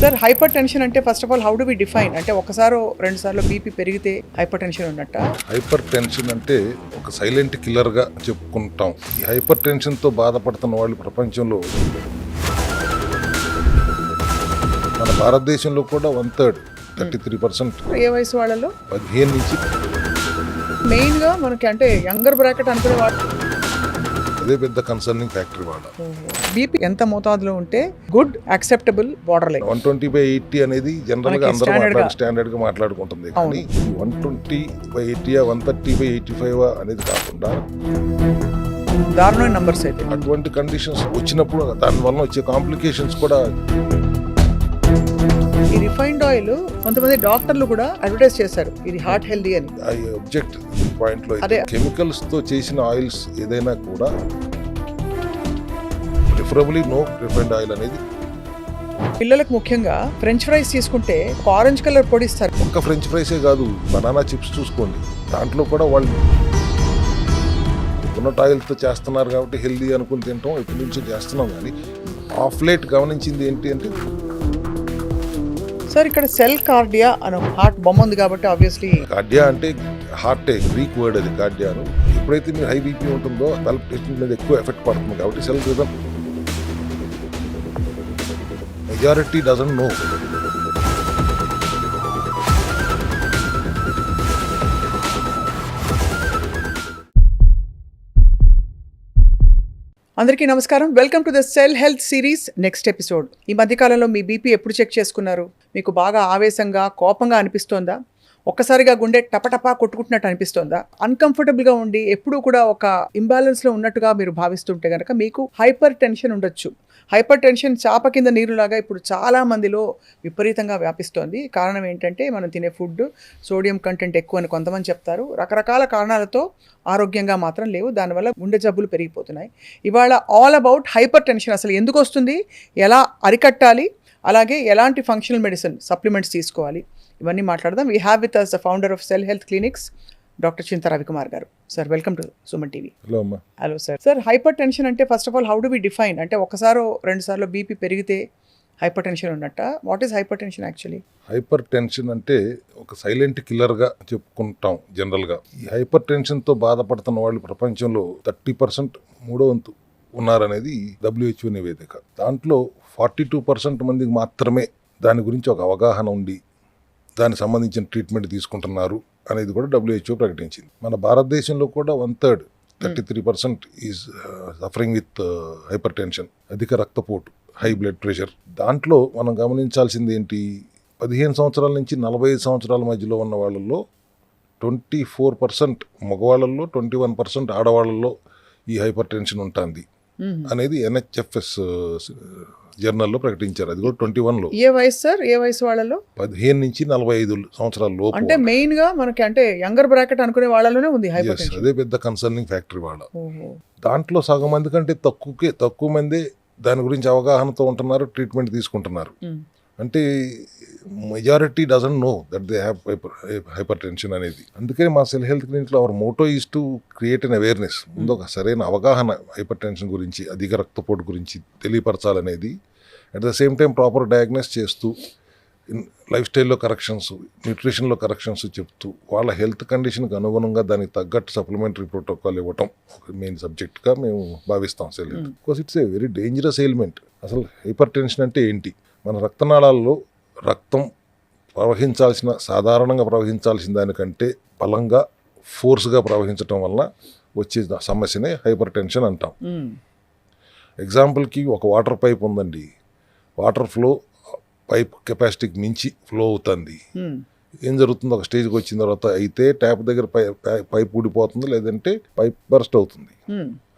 Sir hypertension అంటే first of all how do we define అంటే ఒకసారి రెండు సార్లు బీపీ పెరిగితే హైపర్ టెన్షన్ ఉన్నట్ట. హైపర్ టెన్షన్ అంటే ఒక సైలెంట్ కిల్లర్గా చెప్పుకుంటాం. ఈ హైపర్ టెన్షన్తో బాధపడుతున్న వాళ్ళు ప్రపంచంలో మన భారతదేశంలో కూడా 1/3 33%. ఏ వయసు వాళ్ళలో 15 నుంచి మెయిన్గా మనకి అంటే యంగర్ బ్రాకెట్ అనుకునే వాళ్ళు అదే పెద్ద కన్సర్నింగ్ ఫ్యాక్టరీ వాళ్ళ. బీపీ ఎంత మోతాదులో ఉంటే గుడ్ యాక్సెప్టబుల్ బార్డర్ లైన్. 120/80 అనేది జనరల్ గా అందరూ స్టాండర్డ్ గా మాట్లాడుకుంటుంది. కానీ 120/80 130/85 అనేది కాకుండా దారుణమైన నంబర్స్ అయితే అటువంటి కండిషన్స్ వచ్చినప్పుడు దాని వలన వచ్చే కాంప్లికేషన్స్ కూడా. ఈ రిఫైన్డ్ ఆయిల్ కొంతమంది డాక్టర్లు కూడా అడ్వర్టైజ్ చేశారు ఇది హార్ట్ హెల్దీ అని. ఐ అబ్జెక్ట్ ఈ పాయింట్ లో కెమికల్స్ తో చేసిన ఆయిల్స్ ఏదైనా కూడా ప్రిఫరబుల్లీ నో రిఫైన్డ్ ఆయిల్ అనేది. పిల్లలకు ముఖ్యంగా ఫ్రెంచ్ ఫ్రైస్ తీసుకుంటే ఆరెంజ్ కలర్ పొడి ఇస్తారు. ఒక్క ఫ్రెంచ్ ఫ్రైసే కాదు, బనానా చిప్స్ చూసుకోండి, దాంట్లో కూడా వాళ్ళు ఉన్నట్ ఆయిల్తో చేస్తున్నారు కాబట్టి హెల్దీ అనుకుని తింటాం, ఇప్పటి నుంచి చేస్తున్నాం. కానీ ఆఫ్ లేట్ గమనించింది ఏంటి అంటే సార్ ఇక్కడ సెల్ కార్డియా అని హార్ట్ బొమ్మ ఉంది కాబట్టి ఆబ్వియస్లీ కార్డియా అంటే హార్ట్ గ్రీక్ వర్డ్ అది కార్డియాను. ఎప్పుడైతే మీరు హై బీపీ ఉంటుందో పల్పిటేషన్ మీద ఎక్కువ ఎఫెక్ట్ పడుతుంది కాబట్టి cell rhythm majority doesn't no. అందరికీ నమస్కారం, welcome to the cell health series next episode. ఈ మధ్యకాలంలో మీ బీపీ ఎప్పుడు చెక్ చేసుకున్నారు? మీకు బాగా ఆవేశంగా కోపంగా అనిపిస్తోందా? ఒక్కసారిగా గుండె టపటపా కొట్టుకుంటున్నట్టు అనిపిస్తోందా? అన్కంఫర్టబుల్గా ఉండి ఎప్పుడూ కూడా ఒక ఇంబ్యాలెన్స్లో ఉన్నట్టుగా మీరు భావిస్తుంటే కనుక మీకు హైపర్ టెన్షన్ ఉండొచ్చు. హైపర్ టెన్షన్ చాప కింద నీరులాగా ఇప్పుడు చాలా మందిలో విపరీతంగా వ్యాపిస్తోంది. కారణం ఏంటంటే మనం తినే ఫుడ్ సోడియం కంటెంట్ ఎక్కువ అని కొంతమంది చెప్తారు. రకరకాల కారణాలతో ఆరోగ్యంగా మాత్రం లేవు, దానివల్ల గుండె జబ్బులు పెరిగిపోతున్నాయి. ఇవాళ ఆల్ అబౌట్ హైపర్ టెన్షన్, అసలు ఎందుకు వస్తుంది, ఎలా అరికట్టాలి, అలాగే ఎలాంటి ఫంక్షనల్ మెడిసిన్ సప్లిమెంట్స్ తీసుకోవాలి, ఇవన్నీ మాట్లాడదాం. We have with us the founder of cell health clinics doctor Chinta Ravikumar గారు. Sir welcome to Suman TV. Hello అమ్మా. Hello sir. Sir hypertension అంటే first of all how do we define అంటే ఒకసారి రెండు సార్లు బీపీ పెరిగితే హైపర్ టెన్షన్ ఉన్నట్ట. What is hypertension actually? Hypertension అంటే ఒక సైలెంట్ కిల్లర్గా చెప్పుకుంటాం జనరల్గా. ఈ హైపర్ టెన్షన్తో బాధపడుతున్న వాళ్ళు ప్రపంచంలో 30% 3/3 ఉన్నారనేది WHO నివేదిక. దాంట్లో 42% మందికి మాత్రమే దాని గురించి ఒక అవగాహన ఉండి దానికి సంబంధించిన ట్రీట్మెంట్ తీసుకుంటున్నారు అనేది కూడా WHO ప్రకటించింది. మన భారతదేశంలో కూడా 1/3 33% is suffering with hyper tension, అధిక రక్తపోటు, హై బ్లడ్ ప్రెషర్. దాంట్లో మనం గమనించాల్సింది ఏంటి, 15 సంవత్సరాల నుంచి 45 సంవత్సరాల మధ్యలో ఉన్న వాళ్ళల్లో 24% మగవాళ్ళల్లో 21% ఆడవాళ్ళల్లో ఈ హైపర్ టెన్షన్ ఉంటుంది అనేది NHFS జర్నల్లో ప్రకటించారు. అది కూడా 21లో. ఏ వయసు సార్? ఏ వయసు వాళ్ళలో? 15 నుంచి 45 సంవత్సరాల లోపు. అంటే మెయిన్ గా మనకి అంటే యంగర్ బ్రాకెట్ అనుకునే వాళ్ళలోనే ఉంది హైపర్ టెన్షన్. అదే పెద్ద కన్సర్నింగ్ ఫ్యాక్టరీ వాళ్ళ. దాంట్లో సగం మంది కంటే తక్కువ మంది దాని గురించి అవగాహనతో ఉంటున్నారు, ట్రీట్మెంట్ తీసుకుంటున్నారు. అంటే majority doesn't know that they have hypertension అనేది. అందుకే మా సెల్ హెల్త్ క్లినిక్లో our motto is to create an awareness. ముందు ఒక సరైన అవగాహన హైపర్ టెన్షన్ గురించి, అధిక రక్తపోటు గురించి తెలియపరచాలనేది, at the same time proper diagnose చేస్తూ లైఫ్ స్టైల్లో కరెక్షన్స్, న్యూట్రిషన్లో కరెక్షన్స్ చెప్తూ వాళ్ళ హెల్త్ కండిషన్కి అనుగుణంగా దానికి తగ్గట్టు సప్లిమెంటరీ ప్రోటోకాల్ ఇవ్వటం ఒక మెయిన్ సబ్జెక్ట్గా మేము భావిస్తాం cell health. Because it's a very dangerous element. అసలు హైపర్ టెన్షన్ అంటే ఏంటి? మన రక్తనాళాల్లో రక్తం సాధారణంగా ప్రవహించాల్సిన దానికంటే బలంగా, ఫోర్స్గా ప్రవహించడం వలన వచ్చే సమస్యనే హైపర్ టెన్షన్ అంటాం. ఎగ్జాంపుల్కి ఒక వాటర్ పైప్ ఉందండి, వాటర్ ఫ్లో పైప్ కెపాసిటీకి మించి ఫ్లో అవుతుంది. ఏం జరుగుతుంది, ఒక స్టేజ్కి వచ్చిన తర్వాత అయితే ట్యాప్ దగ్గర పైప్ ఊడిపోతుంది, లేదంటే పైప్ బర్స్ట్ అవుతుంది.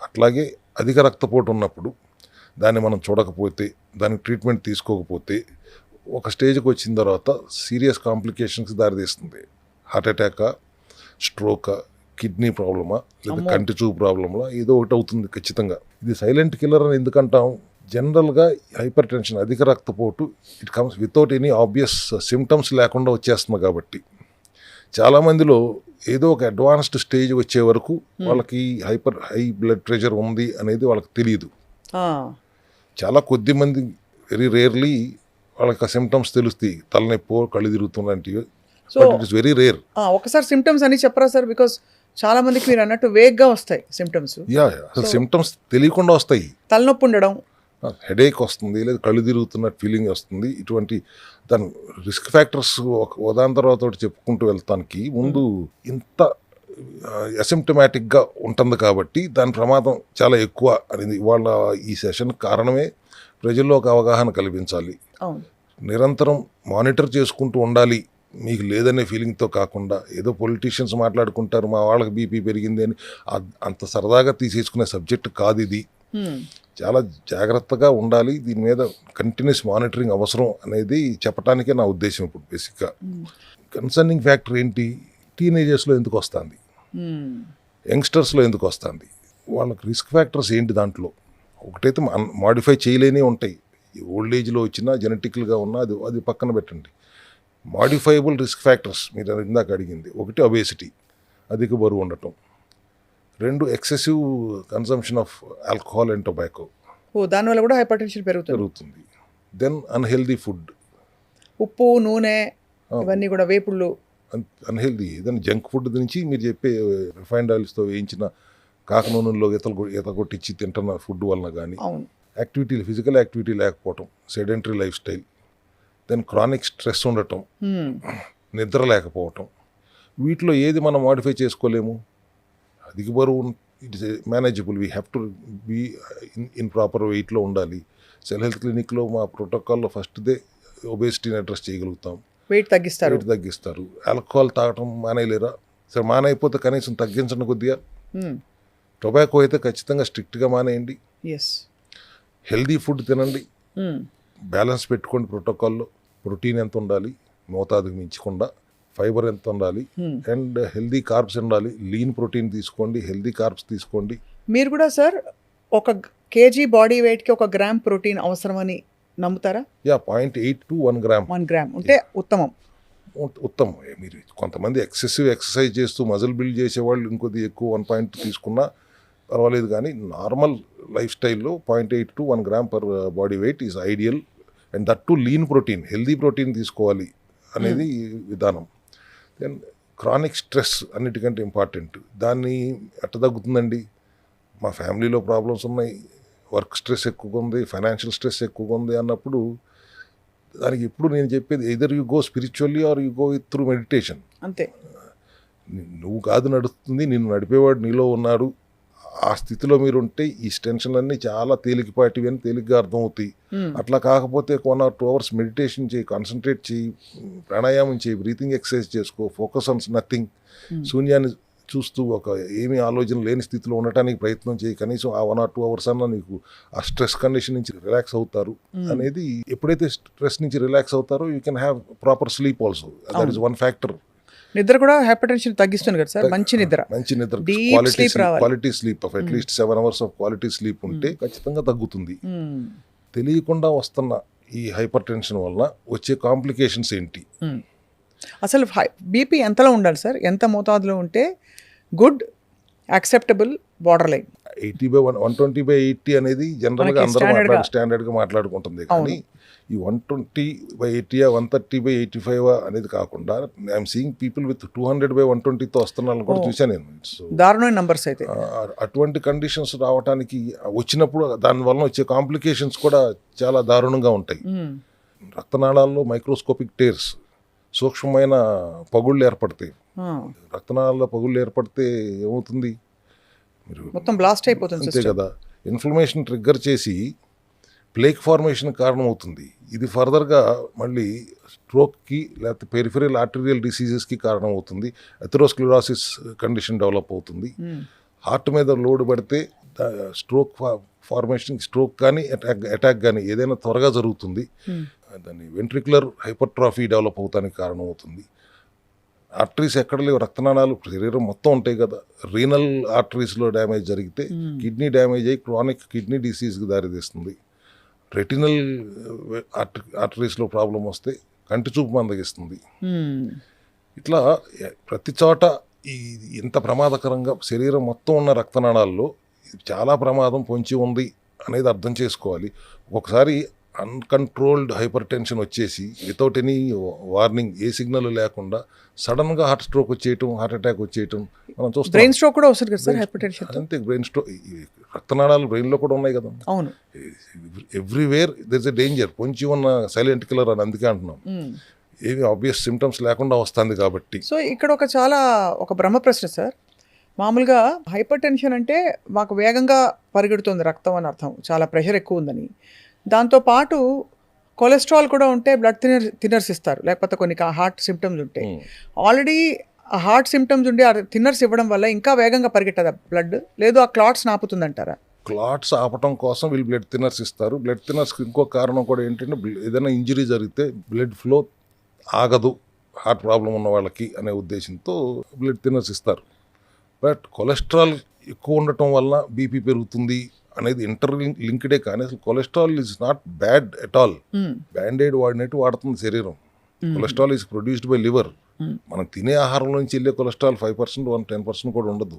అట్లాగే అధిక రక్తపోటు ఉన్నప్పుడు దాన్ని మనం చూడకపోతే, దానికి ట్రీట్మెంట్ తీసుకోకపోతే ఒక స్టేజ్కి వచ్చిన తర్వాత సీరియస్ కాంప్లికేషన్స్కి దారితీస్తుంది. హార్ట్ అటాకా, స్ట్రోకా, కిడ్నీ ప్రాబ్లమా, లేదా కంటి చూపు ప్రాబ్లమా, ఏదో ఒకటి అవుతుంది ఖచ్చితంగా. ఇది సైలెంట్ కిల్లర్ అని ఎందుకంటాం? జనరల్గా హైపర్ టెన్షన్, అధిక రక్తపోటు, it comes without any obvious symptoms లేకుండా వచ్చేస్తుంది. కాబట్టి చాలామందిలో ఏదో ఒక అడ్వాన్స్డ్ స్టేజ్ వచ్చే వరకు వాళ్ళకి హై బ్లడ్ ప్రెషర్ ఉంది అనేది వాళ్ళకి తెలియదు. చాలా కొద్ది మంది, వెరీ రేర్లీ వాళ్ళకి ఆ సిమ్టమ్స్ తెలుస్తాయి, తలనొప్పి, కళ్ళు తిరుగుతున్నలాంటివి. So but it is very rare. ఒకసారి సిమ్టమ్స్ అని చెప్పరా సార్? బికాస్ చాలా మందికి మీరు అన్నట్టు వేగ్గా వస్తాయి సిమ్టమ్స్. అసలు సిమ్టమ్స్ తెలియకుండా వస్తాయి. తలనొప్పి ఉండడం, హెడేక్ వస్తుంది, లేదా కళ్ళు తిరుగుతున్నట్టు ఫీలింగ్ వస్తుంది. ఇటువంటి దాని రిస్క్ ఫ్యాక్టర్స్ ఉదాహరణ తర్వాత ఒకటి చెప్పుకుంటూ వెళ్తానికి ముందు ఇంత అసిమ్టమాటిక్గా ఉంటుంది కాబట్టి దాని ప్రమాదం చాలా ఎక్కువ అనేది ఇవాళ ఈ సెషన్ కారణమే. ప్రజల్లో ఒక అవగాహన కల్పించాలి, అవును, నిరంతరం మానిటర్ చేసుకుంటూ ఉండాలి. మీకు లేదనే ఫీలింగ్తో కాకుండా ఏదో పొలిటీషియన్స్ మాట్లాడుకుంటారు మా వాళ్ళకి బీపీ పెరిగింది అని అంత సరదాగా తీసేసుకునే సబ్జెక్ట్ కాదు ఇది. చాలా జాగ్రత్తగా ఉండాలి, దీని మీద కంటిన్యూస్ మానిటరింగ్ అవసరం అనేది చెప్పడానికే నా ఉద్దేశం. ఇప్పుడు బేసిక్గా కన్సర్నింగ్ ఫ్యాక్టర్ ఏంటి, టీనేజర్స్లో ఎందుకు వస్తుంది, యంగ్స్టర్స్లో ఎందుకు వస్తుంది, వాళ్ళకి రిస్క్ ఫ్యాక్టర్స్ ఏంటి? దాంట్లో ఒకటైతే మాడిఫై చేయలేని ఉంటాయి, ఓల్డ్ ఏజ్లో వచ్చినా జెనెటికల్గా ఉన్నా అది పక్కన పెట్టండి. మాడిఫైబుల్ రిస్క్ ఫ్యాక్టర్స్ మీరు ఇందాక అడిగింది, ఒకటి ఒబేసిటీ, అధిక బరువు ఉండటం, 2 excessive consumption of alcohol and tobacco, దానివల్ల కూడా హైపర్ టెన్షన్ పెరుగుతుంది. దెన్ అన్హెల్దీ ఫుడ్, ఉప్పు, నూనె, ఇవన్నీ కూడా వేపుళ్ళు అన్హెల్దీ. ఏదైనా జంక్ ఫుడ్ నుంచి మీరు చెప్పే రిఫైన్డ్ ఆయిల్స్తో వేయించిన కాక నూనెలో ఈత కొట్టించి తింటున్న ఫుడ్ వలన కానీ, యాక్టివిటీ, ఫిజికల్ యాక్టివిటీ లేకపోవటం, sedentary lifestyle, then chronic stress ఉండటం, నిద్ర లేకపోవటం, వీటిలో ఏది మనం మాడిఫై చేసుకోలేము. అధిక బరువు it is manageable, we have to be in proper వెయిట్లో ఉండాలి. సెల్ హెల్త్ క్లినిక్లో మా ప్రోటోకాల్లో ఫస్ట్దే ఒబేసిటీని అడ్రస్ చేయగలుగుతాం, వెయిట్ తగ్గిస్తారు. ఆల్కహాల్ తాగటం మానేయలేరా? సరే మానైపోతే కనీసం తగ్గించండి కొద్దిగా. టొబాకో అయితే ఖచ్చితంగా స్ట్రిక్ట్గా మానేయండి. హెల్దీ ఫుడ్ తినండి, బ్యాలెన్స్ పెట్టుకోండి. ప్రోటోకాల్లో ప్రోటీన్ ఎంత ఉండాలి, మోతాదుకు మించకుండా, ఫైబర్ ఎంత ఉండాలి, అండ్ హెల్దీ కార్బ్స్ ఉండాలి. లీన్ ప్రోటీన్ తీసుకోండి, హెల్దీ కార్బ్స్ తీసుకోండి. మీరు కూడా సార్ 1 kg బాడీ వెయిట్కి 1 గ్రామ్ ప్రోటీన్ అవసరమని నమ్ముతారా? 0.8 to 1 గ్రామ్. 1 గ్రామ్ ఉంటే ఉత్తమం. మీరు కొంతమంది ఎక్సెసివ్ ఎక్సర్సైజ్ చేస్తూ మజిల్ బిల్డ్ చేసేవాళ్ళు ఇంకొద్ది ఎక్కువ 1.2 తీసుకున్నా పర్వాలేదు, కానీ నార్మల్ లైఫ్ స్టైల్లో 0.8 to 1 gram per body weight is ideal. And that to lean protein, healthy protein తీసుకోవాలి అనేది విధానం. దెన్ క్రానిక్ స్ట్రెస్ అన్నిటికంటే ఇంపార్టెంట్. దాన్ని ఎట్ట తగ్గుతుందండి? మా ఫ్యామిలీలో ప్రాబ్లమ్స్ ఉన్నాయి, వర్క్ స్ట్రెస్ ఎక్కువగా ఉంది, ఫైనాన్షియల్ స్ట్రెస్ ఎక్కువగా ఉంది అన్నప్పుడు దానికి ఇప్పుడు నేను చెప్పేది either you go spiritually or you go through meditation. అంతే. నువ్వు కాదు నడుస్తుంది, నిన్ను నడిపేవాడు నీలో ఉన్నాడు. ఆ స్థితిలో మీరు ఉంటే ఈ టెన్షన్లన్నీ చాలా తేలికపాటివి అని తేలిగ్గా అర్థమవుతాయి. అట్లా కాకపోతే 1 or 2 hours మెడిటేషన్ చేయి, కాన్సన్ట్రేట్ చేయి, ప్రాణాయామం చేయి, బ్రీతింగ్ ఎక్సర్సైజ్ చేసుకో, ఫోకస్ ఆన్ నథింగ్, శూన్యాన్ని చూస్తూ ఒక ఏమీ ఆలోచన లేని స్థితిలో ఉండటానికి ప్రయత్నం చేయి. కనీసం ఆ 1 or 2 hours అన్నా నీకు ఆ స్ట్రెస్ కండిషన్ నుంచి రిలాక్స్ అవుతారు అనేది. ఎప్పుడైతే స్ట్రెస్ నుంచి రిలాక్స్ అవుతారో you can have proper sleep also. That is 1 factor. నిద్ర కూడా హైపర్ టెన్షన్ తగ్గిస్తుంది కదా సార్? మంచి నిద్ర, quality sleep of at least 7 hours of quality sleep ఉంటే ఖచ్చితంగా తగ్గుతుంది. తెలియకుండా వస్తున్న ఈ హైపర్ టెన్షన్ వల్ల వచ్చే కాంప్లికేషన్స్ ఏంటి? అసలు బీపీ ఎంతలో ఉండాలి సార్? ఎంత మోతాదులో ఉంటే గుడ్, యాక్సెప్టబుల్ బార్డర్ లైన్? 120/80 అనేది జనరల్గా అందరూ స్టాండర్డ్గా మాట్లాడుకుంటుంది. కానీ ఈ 120/80 130/85 అనేది కాకుండా ఐఎమ్ సీయింగ్ పీపుల్ విత్ 200/120తో వస్తున్నారని కూడా చూశాను నేను. సో దారుణమైన నంబర్స్ అయితే. అటువంటి కండిషన్స్ రావడానికి వచ్చినప్పుడు దానివల్ల వచ్చే కాంప్లికేషన్స్ కూడా చాలా దారుణంగా ఉంటాయి. రక్తనాళాల్లో మైక్రోస్కోపిక్ టేర్స్, సూక్ష్మమైన పగుళ్ళు ఏర్పడతాయి. రక్తనాళాల్లో పగుళ్ళు ఏర్పడితే ఏమవుతుంది? మీరు మొత్తం బ్లాస్ట్ అయిపోతుంది. అంతే కదా. ఇన్ఫ్లమేషన్ ట్రిగ్గర్ చేసి ప్లేక్ ఫార్మేషన్ కారణమవుతుంది. ఇది ఫర్దర్గా మళ్ళీ స్ట్రోక్కి లేకపోతే పెరిఫెరల్ ఆర్టీరియల్ డిసీజెస్కి కారణమవుతుంది. ఎథెరోస్క్లెరోసిస్ కండిషన్ డెవలప్ అవుతుంది. హార్ట్ మీద లోడ్ పడితే స్ట్రోక్ ఫార్మేషన్, స్ట్రోక్ కానీ అటాక్ కానీ ఏదైనా త్వరగా జరుగుతుంది. దాన్ని వెంట్రికులర్ హైపర్ట్రాఫీ డెవలప్ అవుతానికి కారణమవుతుంది. ఆర్టరీస్ ఎక్కడ లేవు, రక్తనాళాలు శరీరం మొత్తం ఉంటాయి కదా. రీనల్ ఆర్టరీస్లో డ్యామేజ్ జరిగితే కిడ్నీ డ్యామేజ్ అయ్యి క్రానిక్ కిడ్నీ డిసీజ్కి దారితీస్తుంది. రెటినల్ ఆర్టరీస్లో ప్రాబ్లం వస్తే కంటి చూపు మందగిస్తుంది. ఇట్లా ప్రతి చోట ఇంత ప్రమాదకరంగా శరీరం మొత్తం ఉన్న రక్తనాళాల్లో చాలా ప్రమాదం పొంచి ఉంది అనేది అర్థం చేసుకోవాలి. ఒక్కొక్కసారి అన్కంట్రోల్డ్ హైపర్ టెన్షన్ వచ్చేసి వితౌట్ ఎనీ వార్నింగ్, ఏ సిగ్నల్ లేకుండా సడన్గా హార్ట్ స్ట్రోక్ వచ్చేయటం, హార్ట్ అటాక్ వచ్చేయటం మనం చూస్తాం. బ్రెయిన్ స్ట్రోక్ కూడా వస్తుంది కదా సార్ హైపర్ టెన్షన్. అంతే, బ్రెయిన్ స్ట్రోక్, రక్తనాళాలు బ్రెయిన్లో కూడా ఉన్నాయి కదా. అవును, everywhere there is a danger. కొంచెం ఉన్న సైలెంట్ కిల్లర్ అని అందుకే అంటున్నాం. ఏమి ఆబ్వియస్ సిమ్టమ్స్ లేకుండా వస్తుంది కాబట్టి. సో ఇక్కడ ఒక బ్రహ్మ ప్రశ్న సార్. మామూలుగా హైపర్ టెన్షన్ అంటే మాకు వేగంగా పరిగెడుతుంది రక్తం అని అర్థం, చాలా ప్రెషర్ ఎక్కువ ఉందని. దాంతోపాటు కొలెస్ట్రాల్ కూడా ఉంటే బ్లడ్ థిన్నర్స్ ఇస్తారు, లేకపోతే కొన్ని హార్ట్ సిమ్టమ్స్ ఉంటాయి. ఆల్రెడీ ఆ హార్ట్ సిమ్టమ్స్ ఉండి ఆ థిన్నర్స్ ఇవ్వడం వల్ల ఇంకా వేగంగా పరిగెట్టదా బ్లడ్, లేదు ఆ క్లాట్స్ ఆపుతుందంటారా? క్లాట్స్ ఆపటం కోసం వీళ్ళు బ్లడ్ థిన్నర్స్ ఇస్తారు. బ్లడ్ థిన్నర్స్కి ఇంకో కారణం కూడా ఏంటంటే, ఏదైనా ఇంజరీ జరిగితే బ్లడ్ ఫ్లో ఆగదు హార్ట్ ప్రాబ్లం ఉన్న వాళ్ళకి అనే ఉద్దేశంతో బ్లడ్ థిన్నర్స్ ఇస్తారు. బట్ కొలెస్ట్రాల్ ఎక్కువ ఉండటం వల్ల బీపీ పెరుగుతుంది అనేది లింక్డే, కానీ అసలు cholesterol is not bad at all. Band aid వాడినట్టు వాడుతుంది శరీరం. Cholesterol is produced by liver. మనం తినే ఆహారం నుంచి వెళ్ళే కొలెస్ట్రాల్ 5%, 10% కూడా ఉండదు.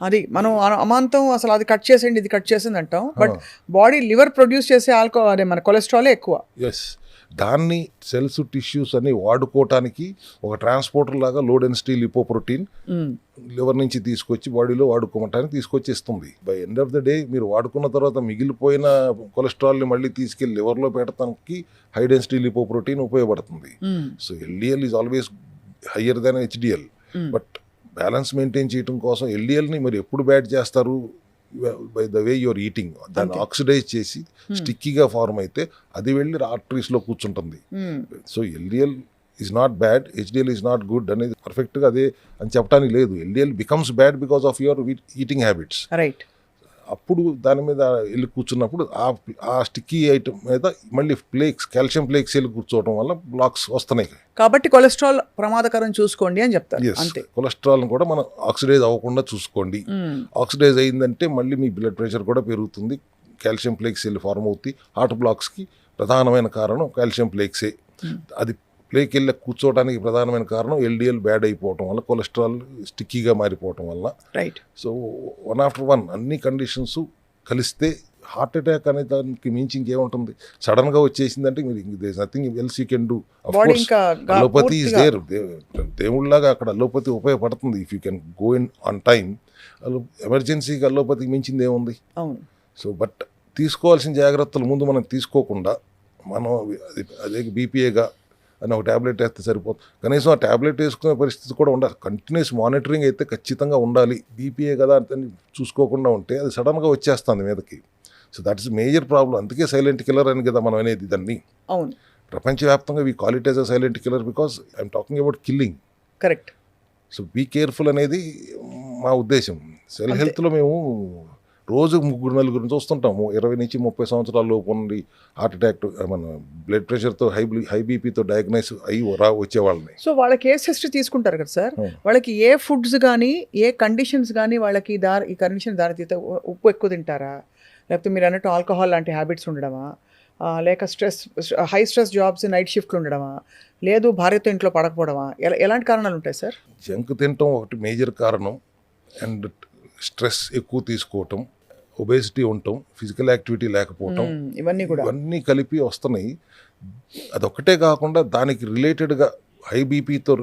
అది మనం అమాంతం అసలు అది కట్ చేసేయండి, ఇది కట్ చేసింది అంటాం, బట్ బాడీ లివర్ ప్రొడ్యూస్ చేసే అదే మన కొలెస్ట్రాలే ఎక్కువ. ఎస్, దాన్ని సెల్స్, టిష్యూస్ అని వాడుకోవటానికి ఒక ట్రాన్స్పోర్టర్ లాగా లో డెన్సిటీ లిపోప్రోటీన్ లివర్ నుంచి తీసుకొచ్చి బాడీలో వాడుకోవటానికి తీసుకొచ్చి ఇస్తుంది. By end of the day మీరు వాడుకున్న తర్వాత మిగిలిపోయిన కొలెస్ట్రాల్ని మళ్ళీ తీసుకెళ్లి లివర్లో పెట్టడానికి హై డెన్సిటీ లిపోప్రోటీన్ ఉపయోగపడుతుంది. So LDL is always higher than HDL. But balance maintain చేయడం కోసం ఎల్డిఎల్ని మరి ఎప్పుడు బ్యాడ్ చేస్తారు? By the way your eating. దాన్ని ఆక్సిడైజ్ చేసి స్టిక్కీగా ఫార్మ్ అయితే అది వెళ్ళి ఆర్టరీస్లో కూర్చుంటుంది. So LDL is not bad, HDL is not good అనేది పర్ఫెక్ట్గా అదే అని చెప్పడానికి లేదు. LDL becomes bad because of your eating habits. Right. అప్పుడు దాని మీద వెళ్ళి కూర్చున్నప్పుడు ఆ స్టిక్కీ ఐటమ్ మీద మళ్ళీ కాల్షియం ఫ్లేక్స్ వెళ్ళి కూర్చోవడం వల్ల బ్లాక్స్ వస్తున్నాయి. కాబట్టి కొలెస్ట్రాల్ ప్రమాదకరం చూసుకోండి అని చెప్తారు. అంతే. కొలెస్ట్రాల్ కూడా మనం ఆక్సిడైజ్ అవ్వకుండా చూసుకోండి. ఆక్సిడైజ్ అయిందంటే మళ్ళీ మీ బ్లడ్ ప్రెషర్ కూడా పెరుగుతుంది, కాల్షియం ఫ్లేక్స్ వెళ్ళి ఫార్మ్ అవుతాయి. హార్ట్ బ్లాక్స్కి ప్రధానమైన కారణం కాల్షియం ఫ్లేక్సే. అది ప్లేకి వెళ్ళి కూర్చోవడానికి ప్రధానమైన కారణం ఎల్డిఎల్ బ్యాడ్ అయిపోవటం వల్ల, కొలెస్ట్రాల్ స్టిక్కీగా మారిపోవటం వల్ల. Right. So one after one అన్ని కండిషన్స్ కలిస్తే హార్ట్ అటాక్ అనే దానికి మించి ఇంకేముంటుంది? సడన్గా వచ్చేసిందంటే మీరు there is nothing else you can do. Allopathy is there. దేవుళ్ళలాగా అక్కడ అలోపతి ఉపయోగపడుతుంది if you can go in on time. ఎమర్జెన్సీకి అలోపతికి మించింది ఏముంది? సో బట్ తీసుకోవాల్సిన జాగ్రత్తలు ముందు మనం తీసుకోకుండా మనం అదే బీపీఏగా అని ఒక ట్యాబ్లెట్ వేస్తే సరిపోతుంది. కనీసం ఆ ట్యాబ్లెట్ వేసుకునే పరిస్థితి కూడా ఉండాలి. కంటిన్యూస్ మానిటరింగ్ అయితే ఖచ్చితంగా ఉండాలి. బీపీఏ కదా అని చూసుకోకుండా ఉంటే అది సడన్గా వచ్చేస్తుంది మీదకి. So that is major problem. అందుకే సైలెంట్ కిల్లర్ అని కదా మనం అనేది దాన్ని. అవును, ప్రపంచవ్యాప్తంగా we call it as a silent killer because I'm talking about killing. Correct. So be careful అనేది మా ఉద్దేశం. సెల్ హెల్త్లో మేము రోజు 3-4 చూస్తుంటాము. 20 నుంచి 30 సంవత్సరాల లోపు నుండి హార్ట్ అటాక్, మన బ్లడ్ ప్రెషర్తో హై బీపీతో డయాగ్నైజ్ అయ్యి వచ్చేవాళ్ళని. సో వాళ్ళ కేస్ హిస్టరీ తీసుకుంటారు కదా సార్, వాళ్ళకి ఏ ఫుడ్స్ కానీ ఏ కండిషన్స్ కానీ వాళ్ళకి ఈ కండిషన్ దారితీతే ఉప్పు ఎక్కువ తింటారా, లేకపోతే మీరు అన్నట్టు ఆల్కహాల్ లాంటి హ్యాబిట్స్ ఉండడమా, లేక హై స్ట్రెస్ జాబ్స్ నైట్ షిఫ్ట్లు ఉండడమా, లేదు భార్యతో ఇంట్లో పడకపోవడమా, ఎలాంటి కారణాలు ఉంటాయి సార్? జంక్ తినటం ఒకటి మేజర్ కారణం. అండ్ స్ట్రెస్ ఎక్కువ తీసుకోవటం, ఒబేసిటీ ఉండటం, ఫిజికల్ యాక్టివిటీ లేకపోవటం, ఇవన్నీ కలిపి వస్తున్నాయి. అదొక్కటే కాకుండా దానికి రిలేటెడ్గా హై బీపీతో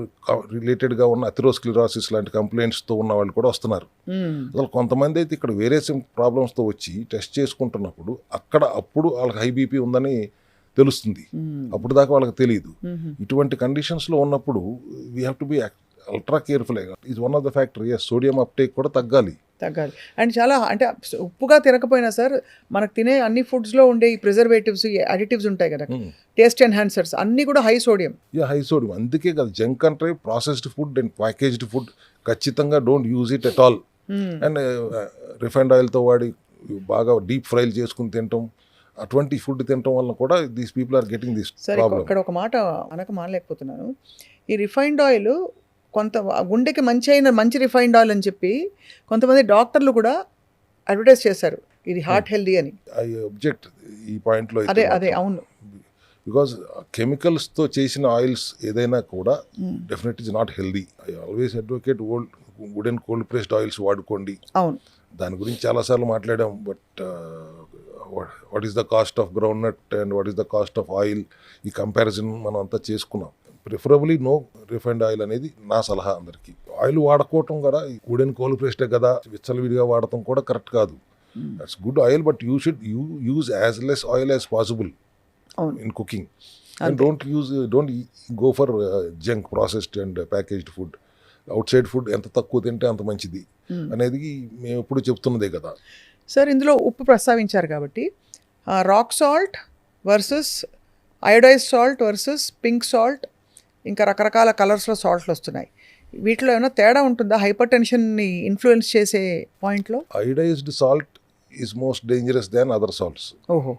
రిలేటెడ్గా ఉన్న అథెరోస్క్లెరోసిస్ లాంటి కంప్లైంట్స్తో ఉన్న వాళ్ళు కూడా వస్తున్నారు. అసలు కొంతమంది అయితే ఇక్కడ వేరే ప్రాబ్లమ్స్తో వచ్చి టెస్ట్ చేసుకుంటున్నప్పుడు అప్పుడు వాళ్ళకి హై బీపీ ఉందని తెలుస్తుంది. అప్పుడు దాకా వాళ్ళకి తెలియదు. ఇటువంటి కండిషన్స్లో ఉన్నప్పుడు we have to be ultra careful. Is one of the factor. Sodium uptake కూడా తగ్గాలి. అండ్ చాలా అంటే ఉప్పుగా తినకపోయినా సార్ మనకు తినే అన్ని ఫుడ్స్లో ఉండే ఈ ప్రిజర్వేటివ్స్, అడిటివ్స్ ఉంటాయి కదా, టేస్ట్ ఎన్హాన్సర్స్ అన్నీ కూడా హై సోడియం. అందుకే కదా జంక్ అంటే processed food and packaged food ఖచ్చితంగా don't use it at all. And refined ఆయిల్తో వాడి బాగా డీప్ ఫ్రైలు చేసుకుని తినటం, అటువంటి ఫుడ్ తినటం వల్ల కూడా these people are getting this problem. ఇక్కడ ఒక మాట అనక మానలేకపోతున్నాను. ఈ రిఫైండ్ ఆయిల్ కొంత గుండెకి మంచి రిఫైండ్ ఆయిల్ అని చెప్పి కొంతమంది డాక్టర్లు కూడా అడ్వర్టైజ్ చేశారు, ఇది హార్ట్ హెల్దీ అని. ఐ అబ్జెక్ట్ ఈ పాయింట్లో. అదే అవును. బికాజ్ కెమికల్స్తో చేసిన ఆయిల్స్ ఏదైనా కూడా definite is not healthy. I always advocate wood and cold pressed oils వాడుకోండి. అవును, దాని గురించి చాలాసార్లు మాట్లాడాం. But what is the cost of groundnut and what is the cost of oil, ఈ కంపారిజన్ మనం అంతా చేసుకున్నాం. ప్రిఫరబుల్లీ నో రిఫైన్డ్ ఆయిల్ అనేది నా సలహా అందరికీ. ఆయిల్ వాడుకోవటం కూడా వుడెన్ కోల్ ప్రెస్టే కదా విచ్చలవిడిగా వాడటం కూడా కరెక్ట్ కాదు. That's good oil, but you should use as less oil as possible in cooking. And don't go for junk processed and packaged food. Out side food ఎంత తక్కువ తింటే అంత మంచిది అనేది మేము ఎప్పుడు చెప్తున్నదే కదా. సార్, ఇందులో ఉప్పు ప్రస్తావించారు కాబట్టి rock salt versus iodize salt versus pink salt, ఇంకా రకరకాల కలర్స్లో సాల్ట్లు వస్తున్నాయి. వీటిలో ఏమైనా తేడా ఉంటుందా హైపర్ టెన్షన్ని ఇన్ఫ్లుయెన్స్ చేసే పాయింట్లో? Iodized salt is most dangerous than other salts. ఓహో.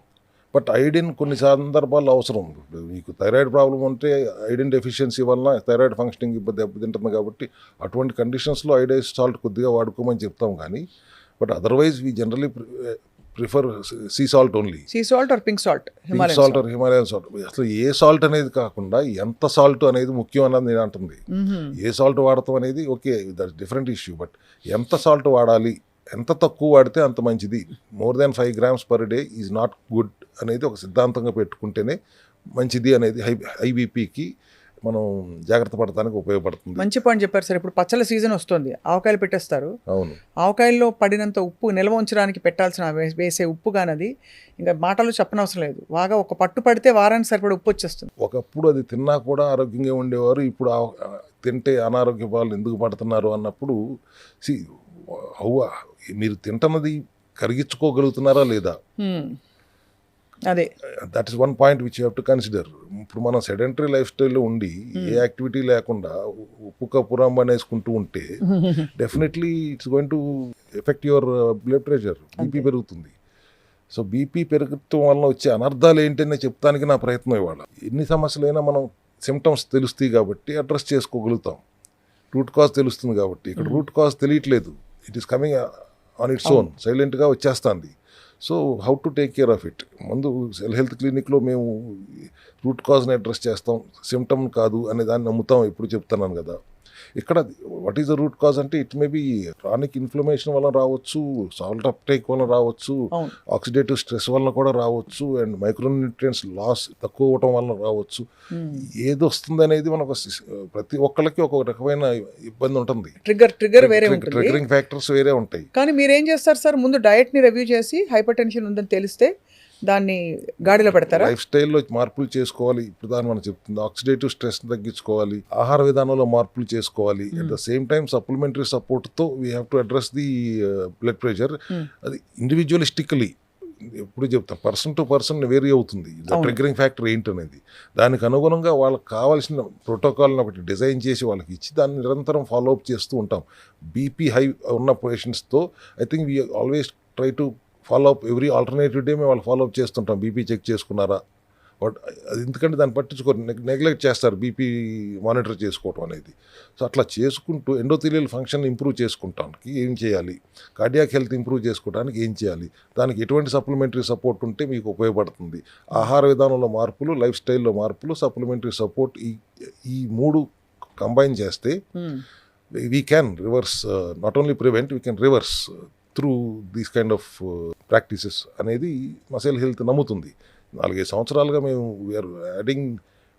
బట్ ఐడిన్ కొన్ని సందర్భాల్లో అవసరం. ఇప్పుడు మీకు థైరాయిడ్ ప్రాబ్లం ఉంటే ఐడిన్ డెఫిషియన్సీ వలన థైరాయిడ్ ఫంక్షనింగ్ ఇబ్బంది దెబ్బతింటుంది కాబట్టి అటువంటి కండిషన్స్లో అయోడైజ్ సాల్ట్ కొద్దిగా వాడుకోమని చెప్తాం. కానీ but otherwise we generally prefer sea salt only. Sea salt or pink salt, pink salt or Himalayan salt. అసలు ఏ సాల్ట్ అనేది కాకుండా ఎంత సాల్ట్ అనేది ముఖ్యం అన్నది నేను అంటుంది. ఏ సాల్ట్ వాడటం అనేది okay, that's different issue. But ఎంత సాల్ట్ వాడాలి, ఎంత తక్కువ వాడితే అంత మంచిది. More than 5 grams per day is not good అనేది ఒక సిద్ధాంతంగా పెట్టుకుంటేనే మంచిది అనేది హై బీపీకి మనం జాగ్రత్త పడటానికి ఉపయోగపడుతుంది. మంచి పాయింట్ చెప్పారు సార్. ఇప్పుడు పచ్చళ్ళ సీజన్ వస్తుంది, ఆవకాయలు పెట్టేస్తారు. అవును. ఆవకాయల్లో పడినంత ఉప్పు నిల్వ ఉంచడానికి పెట్టాల్సిన వేసే ఉప్పు కానది ఇంకా మాటలు చెప్పనవసరం లేదు. బాగా ఒక పట్టు పడితే వారానికి సరిపడే ఉప్పు వచ్చేస్తుంది. ఒకప్పుడు అది తిన్నా కూడా ఆరోగ్యంగా ఉండేవారు. ఇప్పుడు తింటే అనారోగ్య పాలు ఎందుకు పడుతున్నారు అన్నప్పుడు మీరు తింటున్నది కరిగించుకోగలుగుతున్నారా లేదా, అదే that is one point which you have to consider. ఇప్పుడు మనం సెడెంటరీ లైఫ్ స్టైల్లో ఉండి ఏ యాక్టివిటీ లేకుండా ఉప్పు కప్పురాంబ అనేసుకుంటూ ఉంటే definitely it's going to effect your blood pressure, BP పెరుగుతుంది. సో బీపీ పెరగటం వలన వచ్చే అనర్థాలు ఏంటనే చెప్తానికి నా ప్రయత్నం ఇవాళ. ఎన్ని సమస్యలైనా మనం సిమ్టమ్స్ తెలుస్తాయి కాబట్టి అడ్రస్ చేసుకోగలుగుతాం. రూట్ కాజ్ తెలుస్తుంది కాబట్టి. ఇక్కడ రూట్ కాజ్ తెలియట్లేదు, it is coming on its own, సైలెంట్గా వచ్చేస్తుంది. So how to take care of it. ముందు హెల్త్ క్లినిక్లో మేము రూట్ కాజ్ని అడ్రస్ చేస్తాం, సిమ్టమ్ కాదు అనే దాన్ని నమ్ముతాం, ఎప్పుడు చెప్తున్నాను కదా. ఇక్కడ what is the root cause అంటే it may be chronic inflammation వలన రావచ్చు, సాల్ట్ అప్టేక్ వలన రావచ్చు, ఆక్సిడేటివ్ స్ట్రెస్ వలన కూడా రావచ్చు, అండ్ మైక్రోన్యూట్రియంట్స్ లాస్ తక్కువ అవటం వలన రావచ్చు. ఏది వస్తుంది అనేది మనకు ప్రతి ఒక్కళ్ళకి ఒక రకమైన ఇబ్బంది ఉంటుంది. ట్రిగరింగ్ ఫ్యాక్టర్స్ వేరే ఉంటాయి. కానీ మీరేం చేస్తారు సార్? ముందు డయట్ని రివ్యూ చేసి హైపర్ టెన్షన్ ఉందని తెలిస్తే దాన్ని గాడిలో పెడతారా? లైఫ్ స్టైల్లో మార్పులు చేసుకోవాలి. ఇప్పుడు దాన్ని మనం చెప్తుంది ఆక్సిడేటివ్ స్ట్రెస్ తగ్గించుకోవాలి, ఆహార విధానంలో మార్పులు చేసుకోవాలి. At the same time supplementary సపోర్ట్తో we have to address the blood pressure. అది ఇండివిజువలిస్టికలీ ఎప్పుడు చెప్తాం, పర్సన్ టు పర్సన్ వేరీ అవుతుంది ట్రిగరింగ్ ఫ్యాక్టర్ ఏంటనేది. దానికి అనుగుణంగా వాళ్ళకి కావాల్సిన ప్రోటోకాల్ని ఒకటి డిజైన్ చేసి వాళ్ళకి ఇచ్చి దాన్ని నిరంతరం ఫాలో అప్ చేస్తూ ఉంటాం. బీపీ హై ఉన్న పేషెంట్స్తో I think we always try to follow up every alternative day మేము వాళ్ళు ఫాలో అప్ చేస్తుంటాం. బీపీ చెక్ చేసుకున్నారా, అది ఎందుకంటే దాన్ని పట్టించుకోరు, నెగ్లెక్ట్ చేస్తారు బీపీ మానిటర్ చేసుకోవటం అనేది. సో అట్లా చేసుకుంటూ ఎండోథెలియల్ ఫంక్షన్ ఇంప్రూవ్ చేసుకుంటానికి ఏం చేయాలి, కార్డియాక్ హెల్త్ ఇంప్రూవ్ చేసుకోవడానికి ఏం చేయాలి, దానికి ఎటువంటి సప్లిమెంటరీ సపోర్ట్ ఉంటే మీకు ఉపయోగపడుతుంది. ఆహార విధానంలో మార్పులు, లైఫ్ స్టైల్లో మార్పులు, సప్లిమెంటరీ సపోర్ట్, ఈ 3 కంబైన్ చేస్తే we can reverse, not only prevent, we can reverse through these kind of practices అనేది మసల్ హెల్త్ నమ్ముతుంది. 4-5 సంవత్సరాలుగా మేము వీఆర్ యాడింగ్.